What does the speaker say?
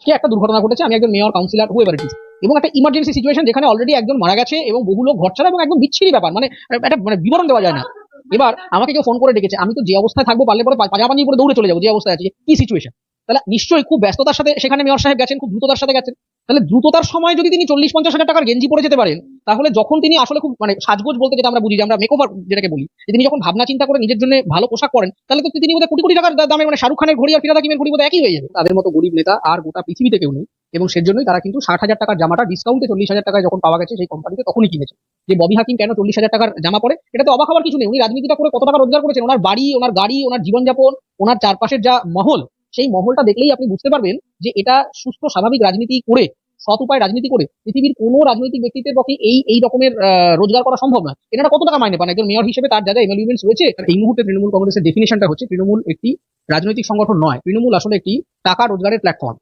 কি একটা দুর্ঘটনা ঘটেছে, আমি একজন mayor, councillor, whoever it is, এবং একটা ইমার্জেন্সি সিচুয়েশন যেখানে অলরেডি একজন মারা গেছে এবং বহু লোক ঘর ছাড়া, এবং একদম বিচ্ছিরি ব্যাপার, মানে একটা মানে বিবরণ দেওয়া যায় না। এবার আমাকে কেউ ফোন করে ডেকেছে, আমি তো যে অবস্থায় থাকবো, পারলে পরে পাজাপাঞ্জি করে দৌড়ে চলে যাবো যে অবস্থায় আছে, কি সিচুয়েশন। তাহলে নিশ্চয়ই খুব ব্যস্ততার সাথে সেখানে মেয়র সাহেব গেছেন, খুব দ্রুততার সাথে গেছেন। তাহলে দ্রুততার সময় যদি তিনি 40-50 হাজার টাকার গেঞ্জি পরে যেতে পারেন, তাহলে যখন তিনি আসলে খুব মানে সাজগোজ বলতে যেটা আমরা বুঝি, যে আমরা মেকওভার যেটাকে বলি, যে তিনি যখন ভাবনা চিন্তা করে নিজের জন্য ভালো পোশাক পরেন, তাহলে তো তিনি বোধহয় কোটি কোটি টাকার দামের, মানে শাহরুখ খানের ঘড়ি আর ফিরাদ হাকিমের ঘড়ি বোধহয় একই হয়ে যাবে। তাদের মতো গরিব নেতা আর গোটা পৃথিবীতে কেউ নেই, এবং সেজন্যই তারা কিন্তু 60 হাজার টাকার জামাটা ডিসকাউন্টে 40 হাজার টাকায় যখন পাওয়া গেছে সেই কোম্পানিতে, তখনই কিনেছে। যে ববি হাকিম কেন 40 হাজার টাকার জামা পরে, এটাতে অবাক হওয়ার কিছু নেই। উনি রাজনীতিটা করে কত টাকা রোজগার করেছেন, ওনার বাড়ি, ওনার গাড়ি, ওনার জীবনযাপন, ওনার চারপাশের যা মহল, সেই মহলটা দেখলেই আপনি বুঝতে পারবেন যে এটা সুস্থ স্বাভাবিক রাজনীতি করে, সৎ উপায় রাজনীতি করে পৃথিবীর কোনো রাজনৈতিক ব্যক্তিত্বের পক্ষে এই রকমের রোজগার করা সম্ভব না। এনারা কত টাকা মাইনে পান একজন মেয়র হিসেবে, তার যা যা এমএলইউমেন্টস রয়েছে। এই মুহূর্তে তৃণমূল কংগ্রেসের ডেফিনেশনটা হচ্ছে, তৃণমূল একটি রাজনৈতিক সংগঠন নয়, তৃণমূল আসলে একটি টাকা রোজগারের প্ল্যাটফর্ম।